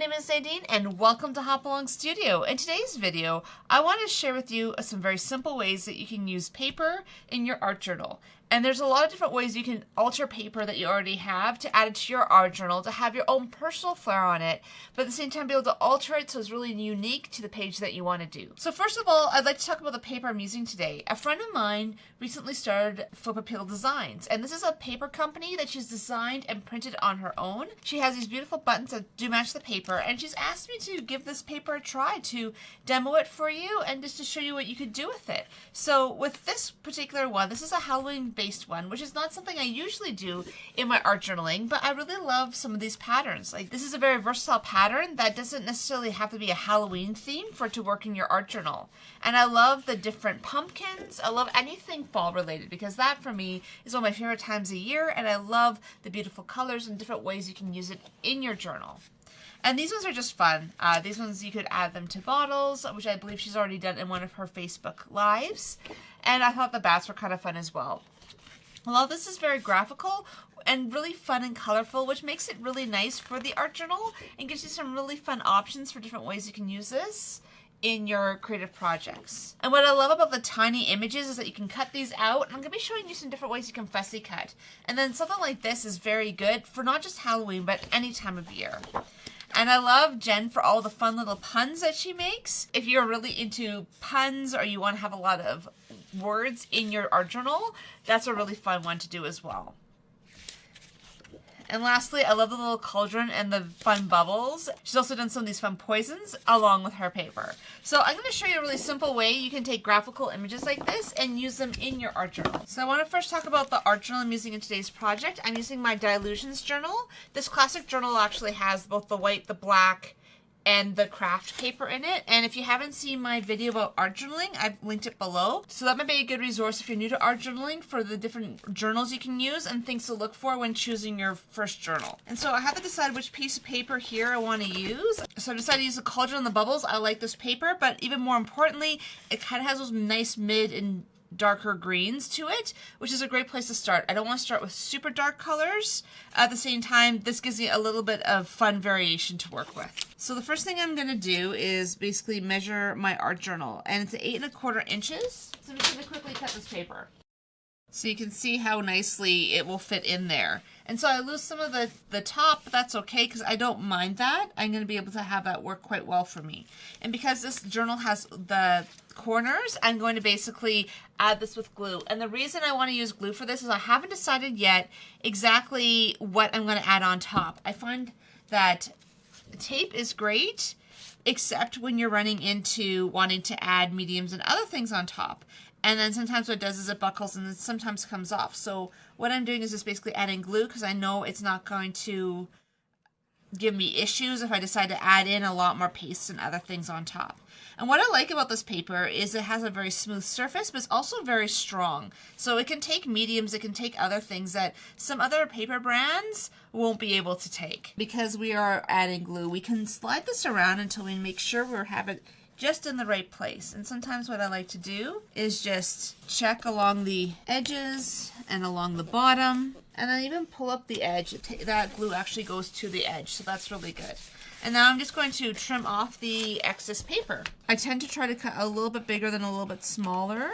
name is Nadine and welcome to Hop Along Studio. In today's video, I want to share with you some very simple ways that you can use paper in your art journal. And there's a lot of different ways you can alter paper that you already have to add it to your art journal to have your own personal flair on it, but at the same time be able to alter it so it's really unique to the page that you want to do. So first of all, I'd like to talk about the paper I'm using today. A friend of mine recently started Faber Designs, and this is a paper company that she's designed and printed on her own. She has these beautiful buttons that do match the paper, and she's asked me to give this paper a try, to demo it for you and just to show you what you could do with it. So with this particular one, this is a Halloween based one, which is not something I usually do in my art journaling, but I really love some of these patterns. Like, this is a very versatile pattern that doesn't necessarily have to be a Halloween theme for it to work in your art journal. And I love the different pumpkins. I love anything fall related because that for me is one of my favorite times of year, and I love the beautiful colors and different ways you can use it in your journal. And these ones are just fun. These ones you could add them to bottles, which I believe she's already done in one of her Facebook lives. And I thought the bats were kind of fun as well. A lot of this is very graphical and really fun and colorful, which makes it really nice for the art journal and gives you some really fun options for different ways you can use this in your creative projects. And what I love about the tiny images is that you can cut these out. I'm going to be showing you some different ways you can fussy cut. And then something like this is very good for not just Halloween, but any time of year. And I love Jen for all the fun little puns that she makes. If you're really into puns or you want to have a lot of words in your art journal, that's a really fun one to do as well. And lastly, I love the little cauldron and the fun bubbles. She's also done some of these fun poisons along with her paper. So I'm going to show you a really simple way you can take graphical images like this and use them in your art journal. So I want to first talk about the art journal I'm using in today's project. I'm using my Dilutions journal. This classic journal actually has both the white, the black, and the craft paper in it. And if you haven't seen my video about art journaling, I've linked it below. So that might be a good resource if you're new to art journaling for the different journals you can use and things to look for when choosing your first journal. And so I have to decide which piece of paper here I want to use. So I decided to use the cauldron and the bubbles. I like this paper, but even more importantly, it kind of has those nice mid and darker greens to it, which is a great place to start. I don't want to start with super dark colors. At the same time, this gives you a little bit of fun variation to work with. So the first thing I'm going to do is basically measure my art journal, and it's 8 1/4 inches. So I'm just going to quickly cut this paper so you can see how nicely it will fit in there. And so I lose some of the top, but that's okay because I don't mind that. I'm going to be able to have that work quite well for me. And because this journal has the corners, I'm going to basically add this with glue. And the reason I want to use glue for this is I haven't decided yet exactly what I'm going to add on top. I find that tape is great, except when you're running into wanting to add mediums and other things on top. And then sometimes what it does is it buckles and it sometimes comes off. So what I'm doing is just basically adding glue because I know it's not going to give me issues if I decide to add in a lot more paste and other things on top. And what I like about this paper is it has a very smooth surface, but it's also very strong. So it can take mediums, it can take other things that some other paper brands won't be able to take. Because we are adding glue, we can slide this around until we make sure we have it just in the right place. And sometimes what I like to do is just check along the edges and along the bottom, and then even pull up the edge. That glue actually goes to the edge, so that's really good. And now I'm just going to trim off the excess paper. I tend to try to cut a little bit bigger than a little bit smaller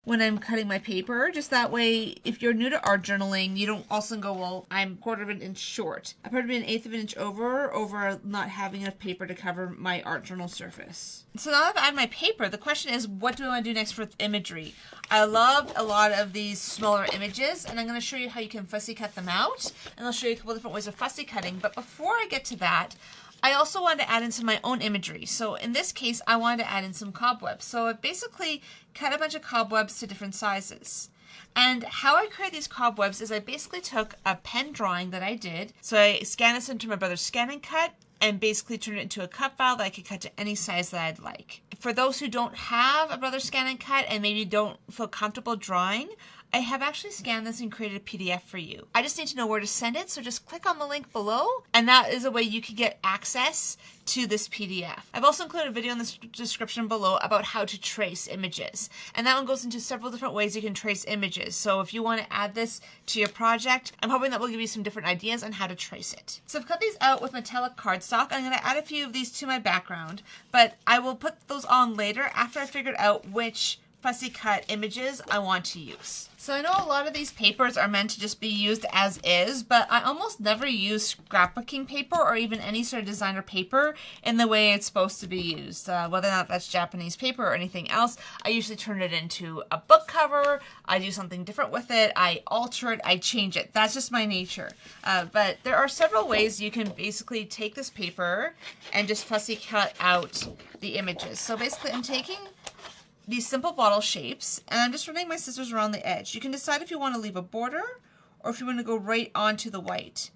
when I'm cutting my paper, just that way if you're new to art journaling, you don't also go, well, I'm 1/4 of an inch short. I put it an 1/8 of an inch over not having enough paper to cover my art journal surface. So now that I've added my paper, the question is, what do I want to do next with imagery? I love a lot of these smaller images, and I'm going to show you how you can fussy cut them out, and I'll show you a couple different ways of fussy cutting. But before I get to that, I also wanted to add in some of my own imagery. So in this case, I wanted to add in some cobwebs. So I basically cut a bunch of cobwebs to different sizes. And how I create these cobwebs is I basically took a pen drawing that I did. So I scanned this into my brother's Scan and Cut and basically turned it into a cut file that I could cut to any size that I'd like. For those who don't have a brother's Scan and Cut and maybe don't feel comfortable drawing, I have actually scanned this and created a PDF for you. I just need to know where to send it, so just click on the link below, and that is a way you can get access to this PDF. I've also included a video in the description below about how to trace images, and that one goes into several different ways you can trace images. So if you want to add this to your project, I'm hoping that will give you some different ideas on how to trace it. So I've cut these out with metallic cardstock. I'm going to add a few of these to my background, but I will put those on later after I figured out which Fussy Cut images I want to use. So I know a lot of these papers are meant to just be used as is, but I almost never use scrapbooking paper or even any sort of designer paper in the way it's supposed to be used. Whether or not that's Japanese paper or anything else, I usually turn it into a book cover, I do something different with it, I alter it, I change it. That's just my nature. But there are several ways you can basically take this paper and just fussy cut out the images. So basically I'm taking these simple bottle shapes, and I'm just running my scissors around the edge. You can decide if you want to leave a border or if you want to go right onto the white.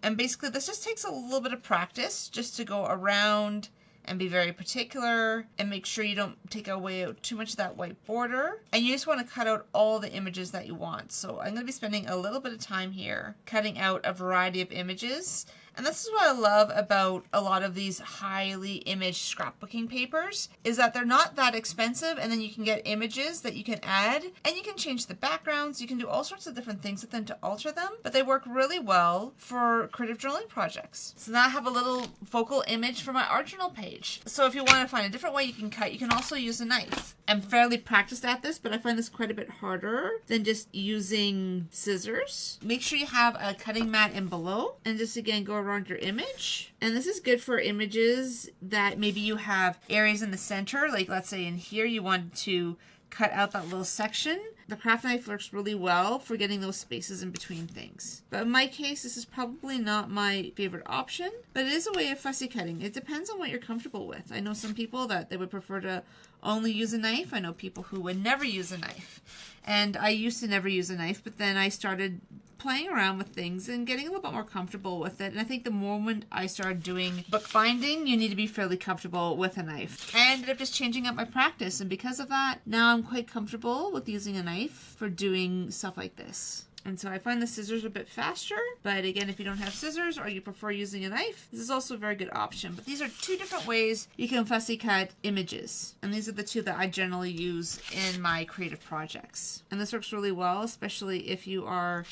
And basically this just takes a little bit of practice just to go around and be very particular and make sure you don't take away too much of that white border. And you just want to cut out all the images that you want. So I'm going to be spending a little bit of time here cutting out a variety of images. And this is what I love about a lot of these highly imaged scrapbooking papers, is that they're not that expensive, and then you can get images that you can add, and you can change the backgrounds, you can do all sorts of different things with them to alter them, but they work really well for creative journaling projects. So now I have a little focal image for my art journal page. So if you want to find a different way you can cut, you can also use a knife. I'm fairly practiced at this, but I find this quite a bit harder than just using scissors. Make sure you have a cutting mat in below, and just again go around your image. And this is good for images that maybe you have areas in the center, like let's say in here you want to cut out that little section. The craft knife works really well for getting those spaces in between things. But in my case, this is probably not my favorite option, but it is a way of fussy cutting. It depends on what you're comfortable with. I know some people that they would prefer to only use a knife. I know people who would never use a knife. And I used to never use a knife, but then I started playing around with things and getting a little bit more comfortable with it. And I think the moment I started doing bookbinding, you need to be fairly comfortable with a knife. I ended up just changing up my practice, and because of that, now I'm quite comfortable with using a knife for doing stuff like this. And so I find the scissors a bit faster, but again, if you don't have scissors or you prefer using a knife, this is also a very good option. But these are two different ways you can fussy cut images. And these are the two that I generally use in my creative projects. And this works really well, especially if you are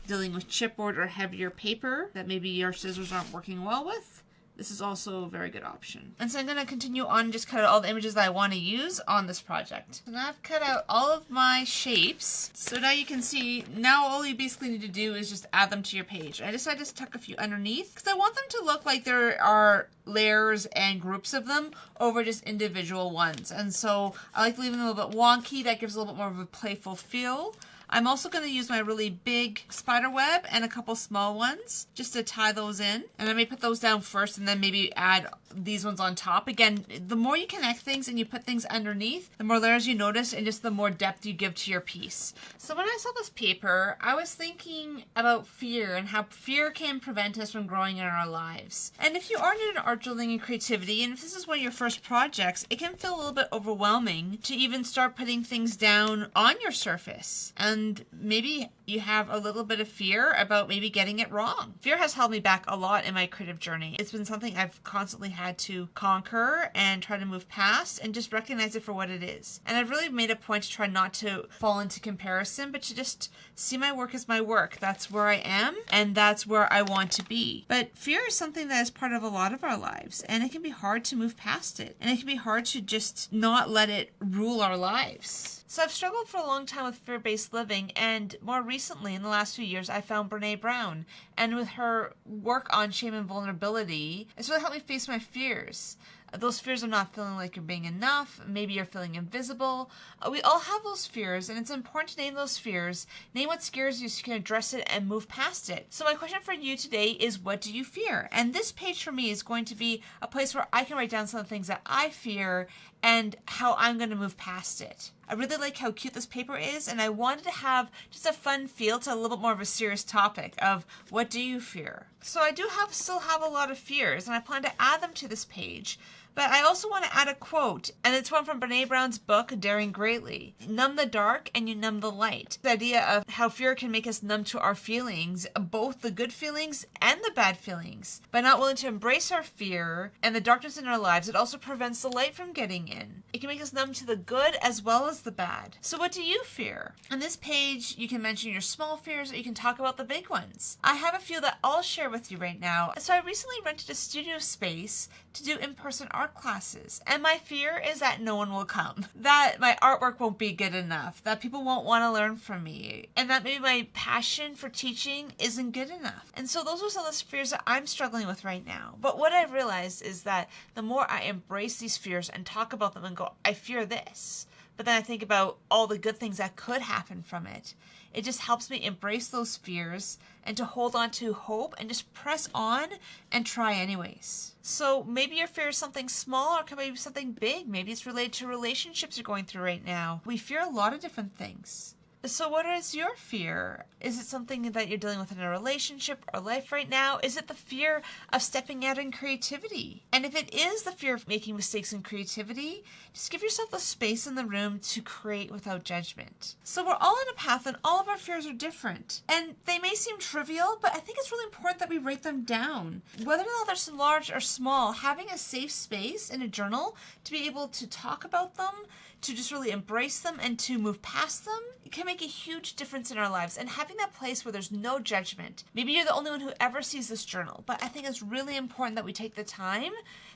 dealing with chipboard or heavier paper that maybe your scissors aren't working well with. This is also a very good option. And so I'm going to continue on and just cut out all the images that I want to use on this project. So now I've cut out all of my shapes. So now you can see, now all you basically need to do is just add them to your page. I decided to tuck a few underneath because I want them to look like there are layers and groups of them over just individual ones. And so I like to leave them a little bit wonky. That gives a little bit more of a playful feel. I'm also going to use my really big spider web and a couple small ones just to tie those in. And I may put those down first and then maybe add these ones on top. Again, the more you connect things and you put things underneath, the more layers you notice and just the more depth you give to your piece. So when I saw this paper, I was thinking about fear and how fear can prevent us from growing in our lives. And if you are new to art journaling and creativity, and if this is one of your first projects, it can feel a little bit overwhelming to even start putting things down on your surface. And maybe you have a little bit of fear about maybe getting it wrong. Fear has held me back a lot in my creative journey. It's been something I've constantly had to conquer and try to move past and just recognize it for what it is. And I've really made a point to try not to fall into comparison, but to just see my work as my work. That's where I am and that's where I want to be. But fear is something that is part of a lot of our lives, and it can be hard to move past it. And it can be hard to just not let it rule our lives. So I've struggled for a long time with fear-based living, and more recently, in the last few years, I found Brene Brown. And with her work on shame and vulnerability, it's really helped me face my fears. Those fears of not feeling like you're being enough, maybe you're feeling invisible. We all have those fears, and it's important to name those fears. Name what scares you so you can address it and move past it. So my question for you today is, what do you fear? And this page for me is going to be a place where I can write down some of the things that I fear and how I'm going to move past it. I really like how cute this paper is, and I wanted to have just a fun feel to a little bit more of a serious topic of what do you fear? So I still have a lot of fears, and I plan to add them to this page. But I also want to add a quote, and it's one from Brene Brown's book, Daring Greatly. Numb the dark and you numb the light. The idea of how fear can make us numb to our feelings, both the good feelings and the bad feelings. By not willing to embrace our fear and the darkness in our lives, it also prevents the light from getting in. It can make us numb to the good as well as the bad. So what do you fear? On this page, you can mention your small fears or you can talk about the big ones. I have a few that I'll share with you right now. So I recently rented a studio space to do in-person art classes, and my fear is that no one will come, that my artwork won't be good enough, that people won't want to learn from me, and that maybe my passion for teaching isn't good enough. And so those are some of the fears that I'm struggling with right now. But what I've realized is that the more I embrace these fears and talk about them and go, I fear this, but then I think about all the good things that could happen from it, it just helps me embrace those fears and to hold on to hope and just press on and try anyways. So maybe your fear is something small or maybe something big. Maybe it's related to relationships you're going through right now. We fear a lot of different things. So what is your fear? Is it something that you're dealing with in a relationship or life right now? Is it the fear of stepping out in creativity? And if it is the fear of making mistakes in creativity, just give yourself the space in the room to create without judgment. So we're all on a path and all of our fears are different. And they may seem trivial, but I think it's really important that we write them down. Whether or not they're large or small, having a safe space in a journal to be able to talk about them, to just really embrace them and to move past them, it can make a huge difference in our lives. And having that place where there's no judgment. Maybe you're the only one who ever sees this journal, but I think it's really important that we take the time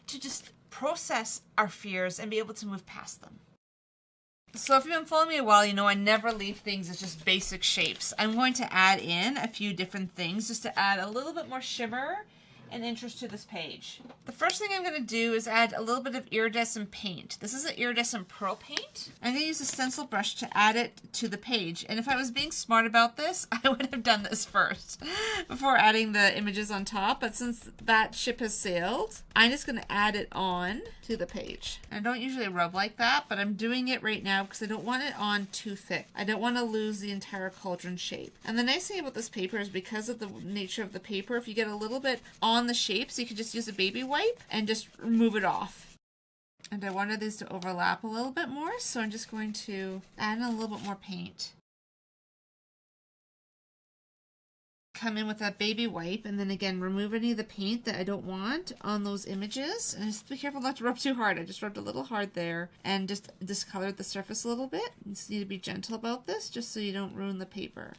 to just process our fears and be able to move past them. So if you've been following me a while, you know I never leave things as just basic shapes. I'm going to add in a few different things just to add a little bit more shimmer and interest to this page. The first thing I'm going to do is add a little bit of iridescent paint. This is an iridescent pearl paint. I'm going to use a stencil brush to add it to the page. And if I was being smart about this, I would have done this first before adding the images on top. But since that ship has sailed, I'm just going to add it on to the page. And I don't usually rub like that, but I'm doing it right now because I don't want it on too thick. I don't want to lose the entire cauldron shape. And the nice thing about this paper is because of the nature of the paper, if you get a little bit on the shapes, you can just use a baby wipe and just remove it off. And I wanted these to overlap a little bit more, so I'm just going to add in a little bit more paint. Come in with that baby wipe and then again remove any of the paint that I don't want on those images. And just be careful not to rub too hard. I just rubbed a little hard there and just discolored the surface a little bit. You just need to be gentle about this just so you don't ruin the paper.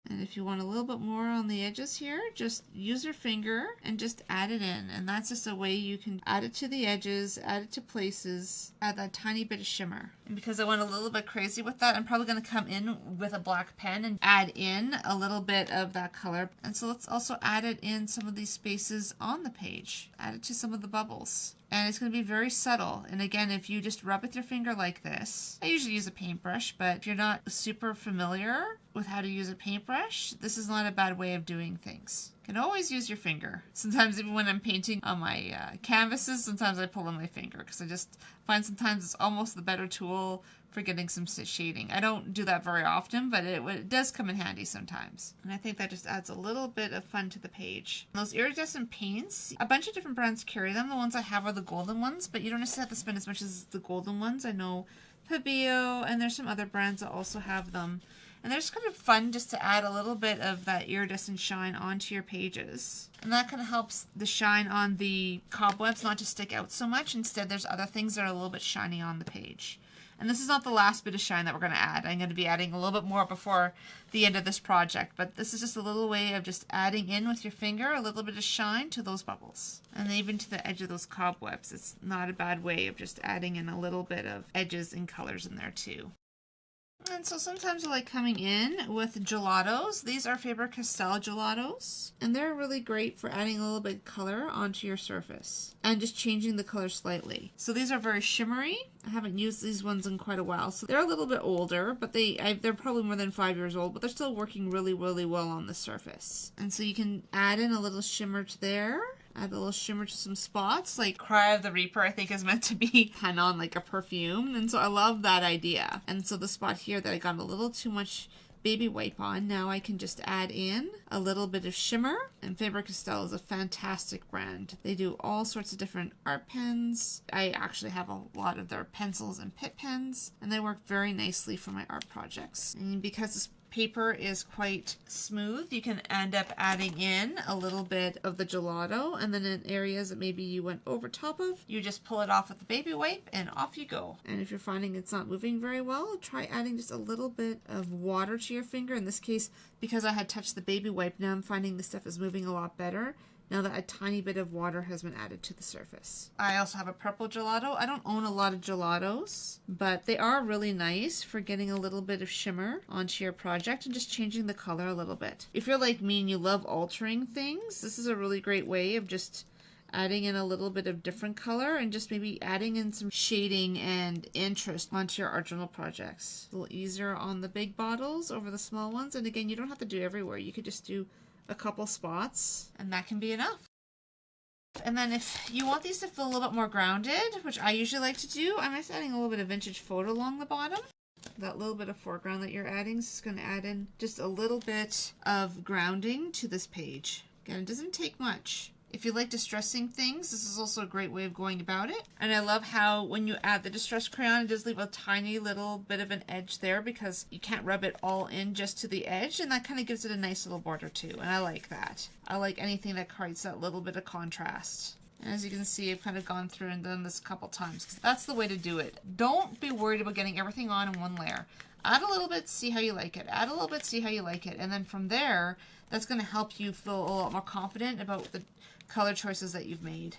And if you want a little bit more on the edges here, just use your finger and just add it in. And that's just a way you can add it to the edges, add it to places, add that tiny bit of shimmer. And because I went a little bit crazy with that, I'm probably going to come in with a black pen and add in a little bit of that color. And so let's also add it in some of these spaces on the page. Add it to some of the bubbles. And it's going to be very subtle. And again, if you just rub with your finger like this, I usually use a paintbrush, but if you're not super familiar with how to use a paintbrush, this is not a bad way of doing things. You can always use your finger. Sometimes even when I'm painting on my canvases, sometimes I pull on my finger because I just find sometimes it's almost the better tool for getting some shading. I don't do that very often, but it does come in handy sometimes. And I think that just adds a little bit of fun to the page. And those iridescent paints, a bunch of different brands carry them. The ones I have are the golden ones, but you don't necessarily have to spend as much as the golden ones. I know Pabio, and there's some other brands that also have them. And they're just kind of fun just to add a little bit of that iridescent shine onto your pages. And that kind of helps the shine on the cobwebs not to stick out so much. Instead, there's other things that are a little bit shiny on the page. And this is not the last bit of shine that we're going to add. I'm going to be adding a little bit more before the end of this project. But this is just a little way of just adding in with your finger a little bit of shine to those bubbles. And even to the edge of those cobwebs. It's not a bad way of just adding in a little bit of edges and colors in there too. And so sometimes I like coming in with gelatos. These are Faber Castell gelatos. And they're really great for adding a little bit of color onto your surface. And just changing the color slightly. So these are very shimmery. I haven't used these ones in quite a while. So they're a little bit older, but they're probably more than 5 years old. But they're still working really, really well on the surface. And so you can add in a little shimmer to there. Add a little shimmer to some spots, like Cry of the Reaper I think is meant to be pen on like a perfume, and so I love that idea. And so the spot here that I got a little too much baby wipe on, now I can just add in a little bit of shimmer. And Faber Castell is a fantastic brand. They do all sorts of different art pens. I actually have a lot of their pencils and Pitt pens, and they work very nicely for my art projects. And because this paper is quite smooth, you can end up adding in a little bit of the gelato, and then in areas that maybe you went over top of, you just pull it off with the baby wipe and off you go. And if you're finding it's not moving very well, try adding just a little bit of water to your finger. In this case, because I had touched the baby wipe, now I'm finding the stuff is moving a lot better now that a tiny bit of water has been added to the surface. I also have a purple gelato. I don't own a lot of gelatos, but they are really nice for getting a little bit of shimmer onto your project and just changing the color a little bit. If you're like me and you love altering things, this is a really great way of just adding in a little bit of different color and just maybe adding in some shading and interest onto your art journal projects. A little easier on the big bottles over the small ones. And again, you don't have to do everywhere. You could just do a couple spots and that can be enough. And then if you want these to feel a little bit more grounded, which I usually like to do, I'm just adding a little bit of vintage photo along the bottom. That little bit of foreground that you're adding is going to add in just a little bit of grounding to this page. Again, it doesn't take much. If you like distressing things, this is also a great way of going about it. And I love how when you add the distress crayon, it does leave a tiny little bit of an edge there because you can't rub it all in just to the edge, and that kind of gives it a nice little border too, and I like that. I like anything that creates that little bit of contrast. And as you can see, I've kind of gone through and done this a couple times because that's the way to do it. Don't be worried about getting everything on in one layer. Add a little bit, see how you like it. Add a little bit, see how you like it. And then from there, that's going to help you feel a lot more confident about the color choices that you've made.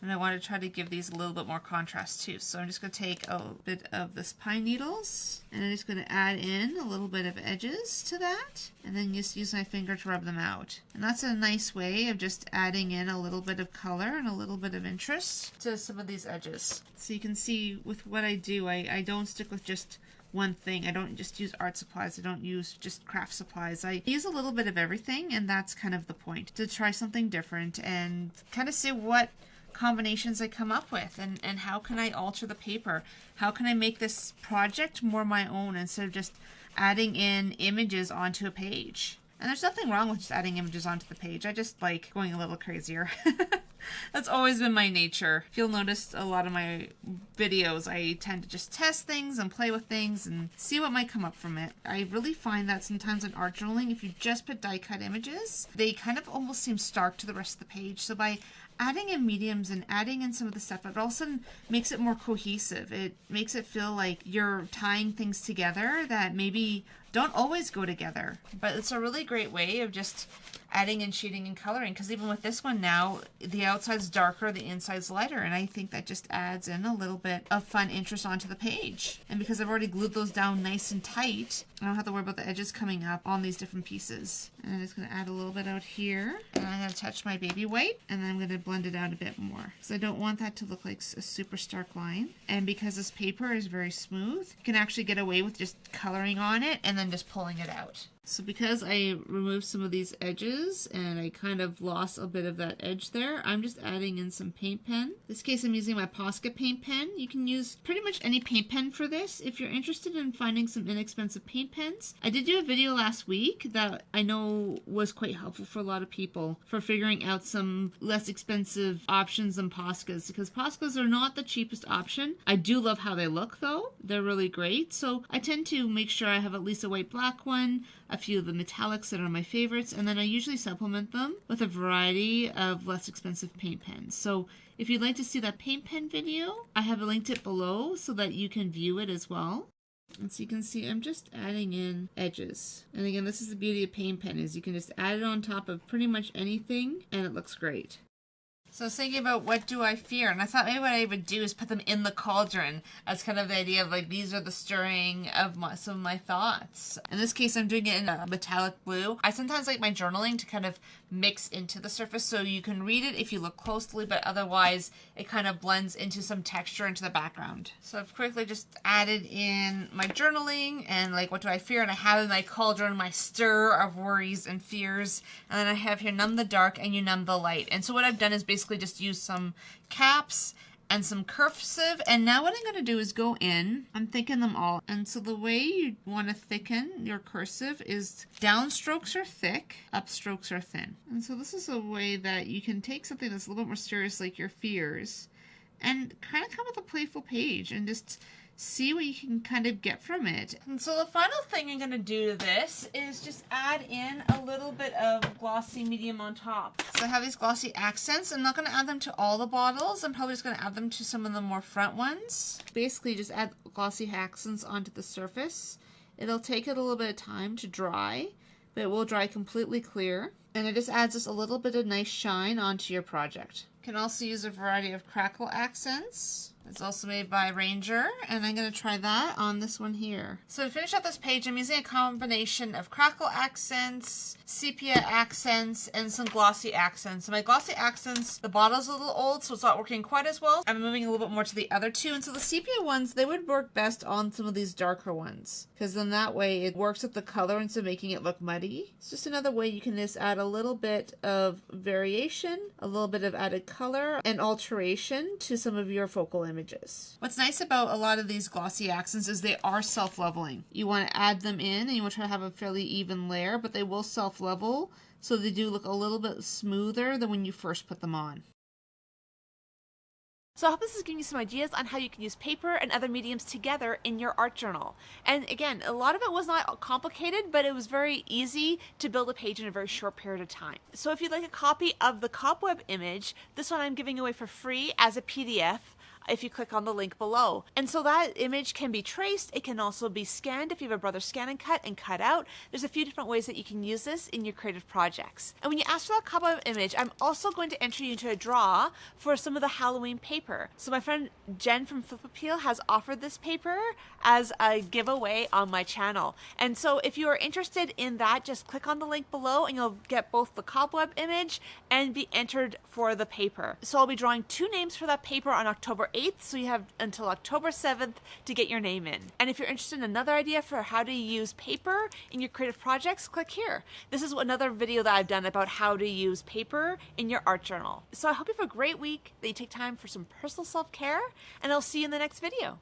And I want to try to give these a little bit more contrast too. So I'm just going to take a bit of this pine needles and I'm just going to add in a little bit of edges to that and then just use my finger to rub them out. And that's a nice way of just adding in a little bit of color and a little bit of interest to some of these edges. So you can see with what I do, I don't stick with just one thing. I don't just use art supplies. I don't use just craft supplies. I use a little bit of everything, and that's kind of the point, to try something different and kind of see what combinations I come up with and how can I alter the paper. How can I make this project more my own instead of just adding in images onto a page. And there's nothing wrong with just adding images onto the page. I just like going a little crazier. That's always been my nature. If you'll notice a lot of my videos, I tend to just test things and play with things and see what might come up from it. I really find that sometimes in art journaling, if you just put die cut images, they kind of almost seem stark to the rest of the page. So by adding in mediums and adding in some of the stuff, it all of a sudden makes it more cohesive. It makes it feel like you're tying things together that maybe don't always go together. But it's a really great way of just adding in shading and coloring, because even with this one now, the outside's darker, the inside's lighter, and I think that just adds in a little bit of fun interest onto the page. And because I've already glued those down nice and tight, I don't have to worry about the edges coming up on these different pieces. And I'm just going to add a little bit out here, and I'm going to touch my baby white, and then I'm going to blend it out a bit more, because I don't want that to look like a super stark line. And because this paper is very smooth, you can actually get away with just coloring on it and then just pulling it out. So because I removed some of these edges and I kind of lost a bit of that edge there, I'm just adding in some paint pen. In this case, I'm using my Posca paint pen. You can use pretty much any paint pen for this if you're interested in finding some inexpensive paint pens. I did do a video last week that I know was quite helpful for a lot of people for figuring out some less expensive options than Poscas, because Poscas are not the cheapest option. I do love how they look though. They're really great. So I tend to make sure I have at least a white black one, a few of the metallics that are my favorites, and then I usually supplement them with a variety of less expensive paint pens. So if you'd like to see that paint pen video, I have linked it below so that you can view it as well. And so you can see I'm just adding in edges. And again, this is the beauty of paint pen, is you can just add it on top of pretty much anything and it looks great. So I was thinking about what do I fear, and I thought maybe what I would do is put them in the cauldron as kind of the idea of like these are the stirring of some of my thoughts. In this case, I'm doing it in a metallic blue. I sometimes like my journaling to kind of mix into the surface so you can read it if you look closely, but otherwise it kind of blends into some texture into the background. So I've quickly just added in my journaling and like what do I fear, and I have in my cauldron my stir of worries and fears, and then I have here numb the dark and you numb the light. And so what I've done is basically just use some caps and some cursive. And now what I'm going to do is go in, I'm thickening them all. And so the way you want to thicken your cursive is downstrokes are thick, upstrokes are thin. And so this is a way that you can take something that's a little bit more serious like your fears and kind of come with a playful page and just see what you can kind of get from it. And so the final thing I'm going to do to this is just add in a little bit of glossy medium on top. So I have these glossy accents. I'm not going to add them to all the bottles. I'm probably just going to add them to some of the more front ones. Basically just add glossy accents onto the surface. It'll take it a little bit of time to dry, but it will dry completely clear. And it just adds just a little bit of nice shine onto your project. You can also use a variety of Crackle accents. It's also made by Ranger, and I'm going to try that on this one here. So to finish up this page, I'm using a combination of Crackle accents, sepia accents, and some glossy accents. So my glossy accents, the bottle's a little old, so it's not working quite as well. I'm moving a little bit more to the other two, and so the sepia ones, they would work best on some of these darker ones, because then that way it works with the color instead of making it look muddy. It's just another way you can just add a little bit of variation, a little bit of added color, and alteration to some of your focal images. What's nice about a lot of these glossy accents is they are self-leveling. You want to add them in and you want to try to have a fairly even layer, but they will self-level, so they do look a little bit smoother than when you first put them on. So I hope this is giving you some ideas on how you can use paper and other mediums together in your art journal. And again, a lot of it was not complicated, but it was very easy to build a page in a very short period of time. So if you'd like a copy of the cobweb image, this one I'm giving away for free as a PDF. If you click on the link below. And so that image can be traced. It can also be scanned if you have a Brother Scan and cut out. There's a few different ways that you can use this in your creative projects. And when you ask for that cobweb image, I'm also going to enter you into a draw for some of the Halloween paper. So my friend Jen from Flip Appeal has offered this paper as a giveaway on my channel. And so if you are interested in that, just click on the link below and you'll get both the cobweb image and be entered for the paper. So I'll be drawing 2 names for that paper on October 8th, so you have until October 7th to get your name in. And if you're interested in another idea for how to use paper in your creative projects, click here. This is another video that I've done about how to use paper in your art journal. So I hope you have a great week, that you take time for some personal self-care, and I'll see you in the next video.